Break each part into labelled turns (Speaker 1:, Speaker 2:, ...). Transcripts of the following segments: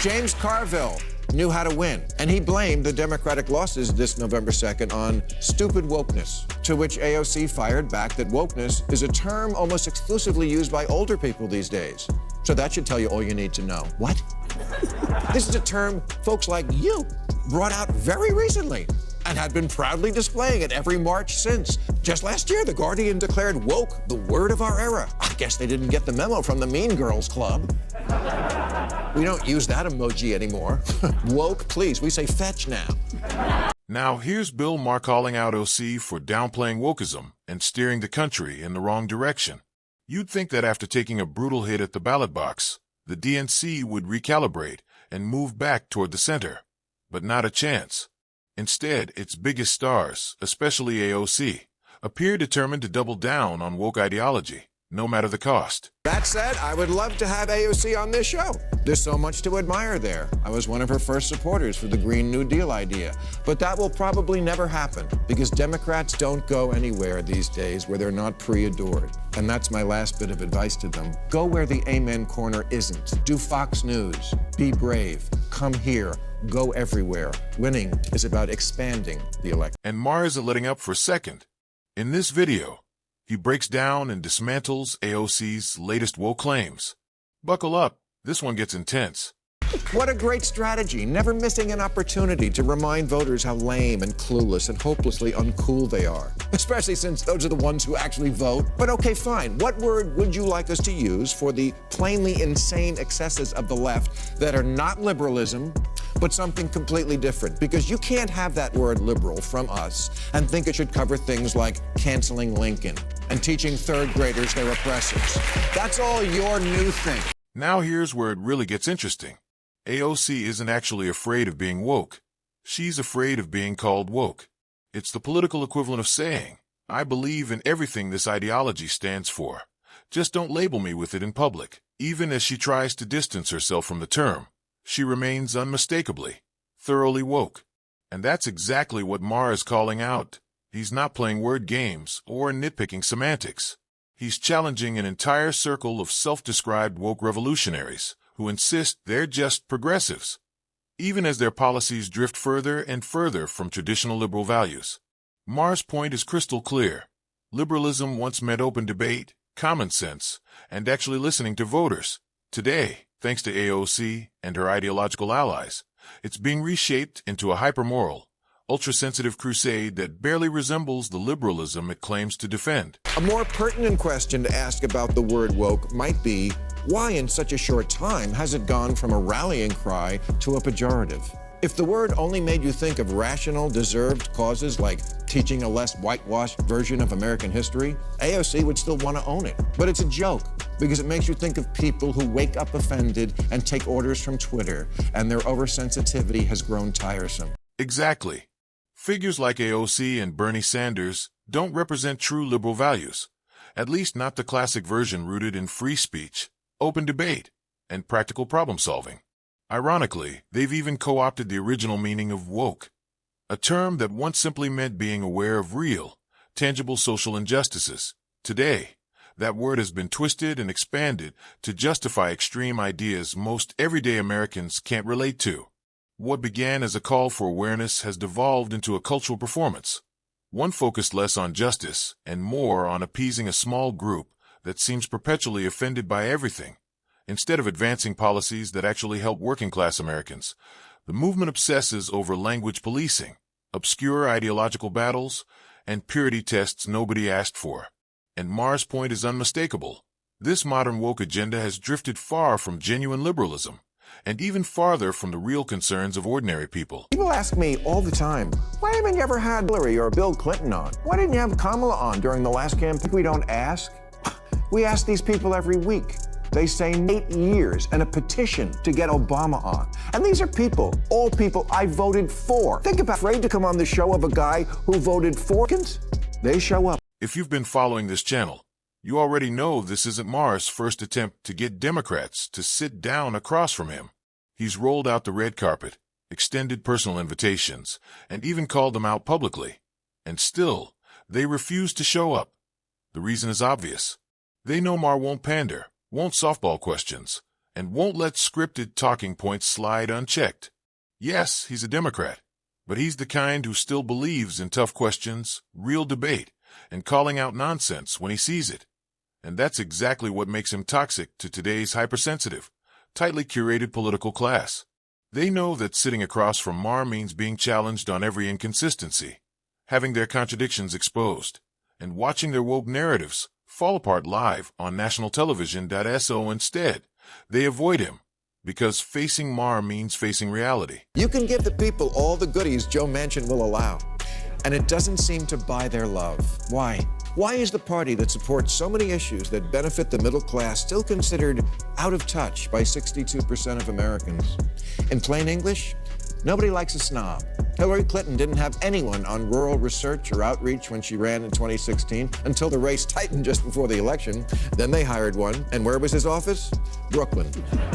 Speaker 1: James Carville knew how to win, and he blamed the Democratic losses this November 2nd on stupid wokeness, to which AOC fired back that wokeness is a term almost exclusively used by older people these days. So that should tell you all you need to know. What? This is a term folks like you brought out very recently and had been proudly displaying it every March since. Just last year, The Guardian declared woke the word of our era. I guess they didn't get the memo from the Mean Girls Club. We don't use that emoji anymore. Woke, please. We say fetch now.
Speaker 2: Now, here's Bill Maher calling out AOC for downplaying wokeism and steering the country in the wrong direction. You'd think that after taking a brutal hit at the ballot box, the DNC would recalibrate and move back toward the center. But not a chance. Instead, its biggest stars, especially AOC, appear determined to double down on woke ideology, no matter the cost.
Speaker 1: That said, I would love to have AOC on this show. There's so much to admire there. I was one of her first supporters for the Green New Deal idea. But that will probably never happen because Democrats don't go anywhere these days where they're not pre-adored. And that's my last bit of advice to them. Go where the amen corner isn't. Do Fox News. Be brave. Come here. Go everywhere. Winning is about expanding the election.
Speaker 2: And Maher isn't letting up for a second. In this video, he breaks down and dismantles AOC's latest woke claims. Buckle up, this one gets intense.
Speaker 1: What a great strategy, never missing an opportunity to remind voters how lame and clueless and hopelessly uncool they are. Especially since those are the ones who actually vote. But okay, fine. What word would you like us to use for the plainly insane excesses of the left that are not liberalism, but something completely different? Because you can't have that word liberal from us and think it should cover things like canceling Lincoln and teaching third graders their oppressors. That's all your new thing.
Speaker 2: Now here's where it really gets interesting. AOC isn't actually afraid of being woke. She's afraid of being called woke. It's the political equivalent of saying, I believe in everything this ideology stands for. Just don't label me with it in public. Even as she tries to distance herself from the term, she remains unmistakably, thoroughly woke. And that's exactly what Maher is calling out. He's not playing word games or nitpicking semantics. He's challenging an entire circle of self-described woke revolutionaries who insist they're just progressives, even as their policies drift further and further from traditional liberal values. Maher's point is crystal clear. Liberalism once meant open debate, common sense, and actually listening to voters. Today, thanks to AOC and her ideological allies, it's being reshaped into a hypermoral, ultra-sensitive crusade that barely resembles the liberalism it claims to defend.
Speaker 1: A more pertinent question to ask about the word woke might be, why in such a short time has it gone from a rallying cry to a pejorative? If the word only made you think of rational, deserved causes like teaching a less whitewashed version of American history, AOC would still want to own it. But it's a joke because it makes you think of people who wake up offended and take orders from Twitter, and their oversensitivity has grown tiresome.
Speaker 2: Exactly. Figures like AOC and Bernie Sanders don't represent true liberal values, at least not the classic version rooted in free speech, open debate, and practical problem-solving. Ironically, they've even co-opted the original meaning of woke, a term that once simply meant being aware of real, tangible social injustices. Today, that word has been twisted and expanded to justify extreme ideas most everyday Americans can't relate to. What began as a call for awareness has devolved into a cultural performance, one focused less on justice and more on appeasing a small group that seems perpetually offended by everything. Instead of advancing policies that actually help working-class Americans, the movement obsesses over language policing, obscure ideological battles, and purity tests nobody asked for. And Maher's point is unmistakable. This modern woke agenda has drifted far from genuine liberalism, and even farther from the real concerns of ordinary people.
Speaker 1: People ask me all the time, why haven't you ever had Hillary or Bill Clinton on? Why didn't you have Kamala on during the last campaign? We don't ask. We ask these people every week. They say 8 years and a petition to get Obama on. And these are people, all people I voted for. Think about afraid to come on the show of a guy who voted for. They show up.
Speaker 2: If you've been following this channel, you already know this isn't Maher's first attempt to get Democrats to sit down across from him. He's rolled out the red carpet, extended personal invitations, and even called them out publicly. And still, they refuse to show up. The reason is obvious. They know Maher won't pander, won't softball questions, and won't let scripted talking points slide unchecked. Yes, he's a Democrat, but he's the kind who still believes in tough questions, real debate, and calling out nonsense when he sees it. And that's exactly what makes him toxic to today's hypersensitive, tightly curated political class. They know that sitting across from Maher means being challenged on every inconsistency, having their contradictions exposed, and watching their woke narratives fall apart live on national television. So instead, they avoid him, because facing Maher means facing reality.
Speaker 1: You can give the people all the goodies Joe Manchin will allow, and it doesn't seem to buy their love. Why? Why is the party that supports so many issues that benefit the middle class still considered out of touch by 62% of Americans? In plain English, nobody likes a snob. Hillary Clinton didn't have anyone on rural research or outreach when she ran in 2016 until the race tightened just before the election. Then they hired one. And where was his office? Brooklyn.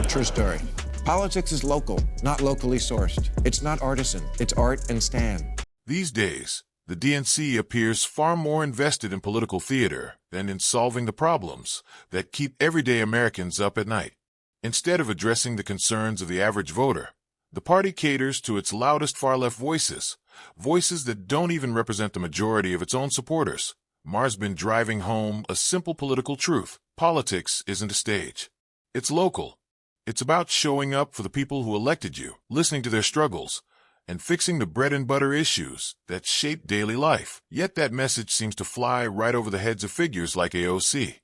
Speaker 1: True story. Politics is local, not locally sourced. It's not artisan. It's art and stand.
Speaker 2: These days, the DNC appears far more invested in political theater than in solving the problems that keep everyday Americans up at night. Instead of addressing the concerns of the average voter, the party caters to its loudest far-left voices, voices that don't even represent the majority of its own supporters. Maher's been driving home a simple political truth. Politics isn't a stage. It's local. It's about showing up for the people who elected you, listening to their struggles, and fixing the bread-and-butter issues that shape daily life. Yet that message seems to fly right over the heads of figures like AOC,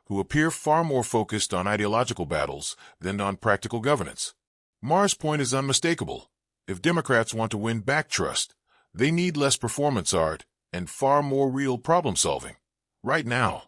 Speaker 2: who appear far more focused on ideological battles than on practical governance. Maher's point is unmistakable. If Democrats want to win back trust, they need less performance art and far more real problem-solving. Right now,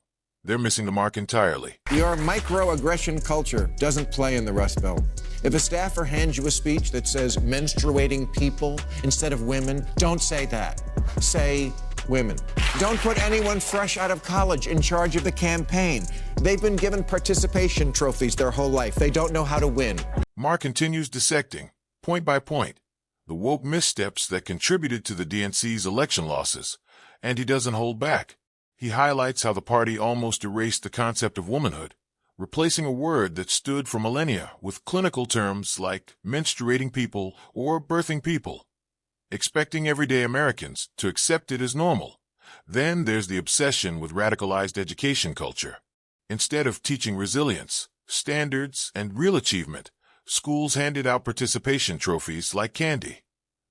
Speaker 2: they're missing the mark entirely.
Speaker 1: Your microaggression culture doesn't play in the Rust Belt. If a staffer hands you a speech that says menstruating people instead of women, don't say that. Say women. Don't put anyone fresh out of college in charge of the campaign. They've been given participation trophies their whole life. They don't know how to win.
Speaker 2: Maher continues dissecting, point by point, the woke missteps that contributed to the DNC's election losses, and he doesn't hold back. He highlights how the party almost erased the concept of womanhood, replacing a word that stood for millennia with clinical terms like menstruating people or birthing people, expecting everyday Americans to accept it as normal. Then there's the obsession with radicalized education culture. Instead of teaching resilience, standards, and real achievement, schools handed out participation trophies like candy.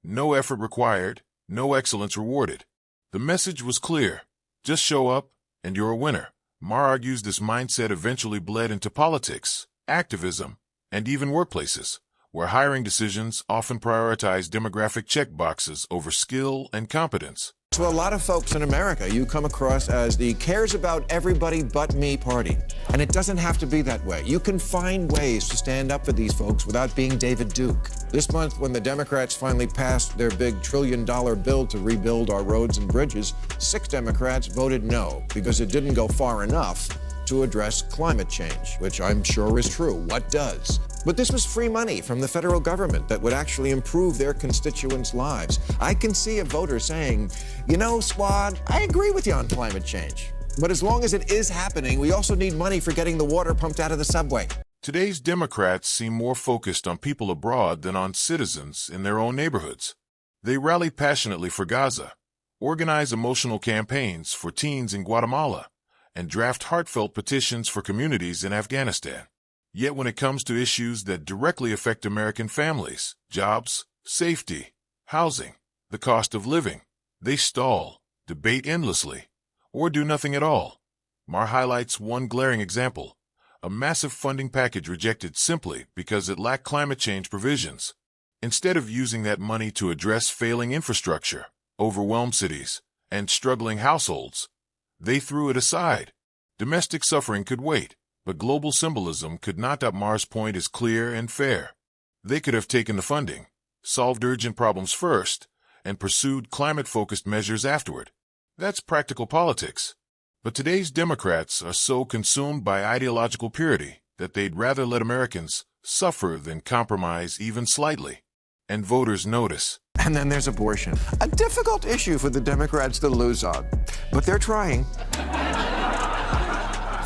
Speaker 2: No effort required, no excellence rewarded. The message was clear. Just show up, and you're a winner. Maher argues this mindset eventually bled into politics, activism, and even workplaces, where hiring decisions often prioritize demographic checkboxes over skill and competence.
Speaker 1: To a lot of folks in America, you come across as the cares about everybody but me party. And it doesn't have to be that way. You can find ways to stand up for these folks without being David Duke. This month, when the Democrats finally passed their big $1 trillion bill to rebuild our roads and bridges, 6 Democrats voted no because it didn't go far enough to address climate change, which I'm sure is true. What does? But this was free money from the federal government that would actually improve their constituents' lives. I can see a voter saying, you know, Squad, I agree with you on climate change. But as long as it is happening, we also need money for getting the water pumped out of the subway.
Speaker 2: Today's Democrats seem more focused on people abroad than on citizens in their own neighborhoods. They rally passionately for Gaza, organize emotional campaigns for teens in Guatemala, and draft heartfelt petitions for communities in Afghanistan. Yet when it comes to issues that directly affect American families, jobs, safety, housing, the cost of living, they stall, debate endlessly, or do nothing at all. Maher highlights one glaring example, a massive funding package rejected simply because it lacked climate change provisions. Instead of using that money to address failing infrastructure, overwhelmed cities, and struggling households, they threw it aside. Domestic suffering could wait, but global symbolism could not. Maher's point is clear and fair. They could have taken the funding, solved urgent problems first, and pursued climate-focused measures afterward. That's practical politics. But today's Democrats are so consumed by ideological purity that they'd rather let Americans suffer than compromise even slightly. And voters notice.
Speaker 1: And then there's abortion. A difficult issue for the Democrats to lose on, but they're trying.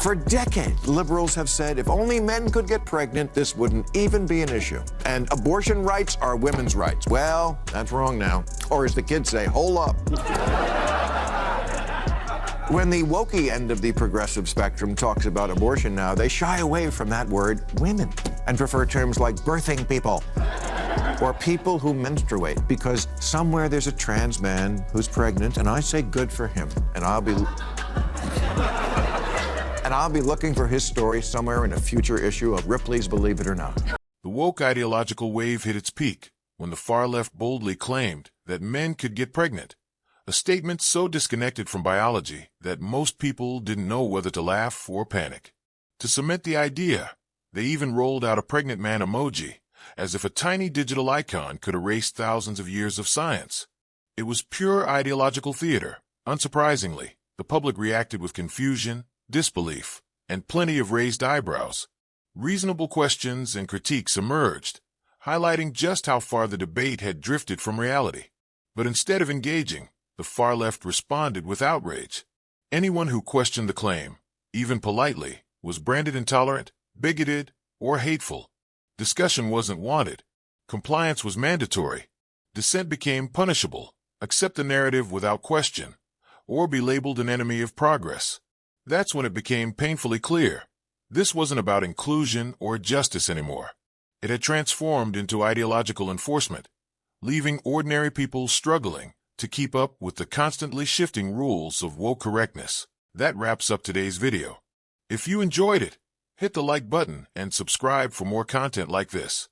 Speaker 1: For decades, liberals have said if only men could get pregnant, this wouldn't even be an issue. And abortion rights are women's rights. Well, that's wrong now. Or as the kids say, hold up. When the wokey end of the progressive spectrum talks about abortion now, they shy away from that word, women, and prefer terms like birthing people or people who menstruate, because somewhere there's a trans man who's pregnant, and I say good for him, and I'll be looking for his story somewhere in a future issue of Ripley's Believe It or Not.
Speaker 2: The woke ideological wave hit its peak when the far left boldly claimed that men could get pregnant, a statement so disconnected from biology that most people didn't know whether to laugh or panic. To cement the idea, they even rolled out a pregnant man emoji, as if a tiny digital icon could erase thousands of years of science. It was pure ideological theater. Unsurprisingly, the public reacted with confusion, disbelief, and plenty of raised eyebrows. Reasonable questions and critiques emerged, highlighting just how far the debate had drifted from reality. But instead of engaging, the far left responded with outrage. Anyone who questioned the claim, even politely, was branded intolerant, bigoted, or hateful. Discussion wasn't wanted. Compliance was mandatory. Dissent became punishable. Accept the narrative without question, or be labeled an enemy of progress. That's when it became painfully clear. This wasn't about inclusion or justice anymore. It had transformed into ideological enforcement, leaving ordinary people struggling to keep up with the constantly shifting rules of woke correctness. That wraps up today's video. If you enjoyed it, hit the like button and subscribe for more content like this.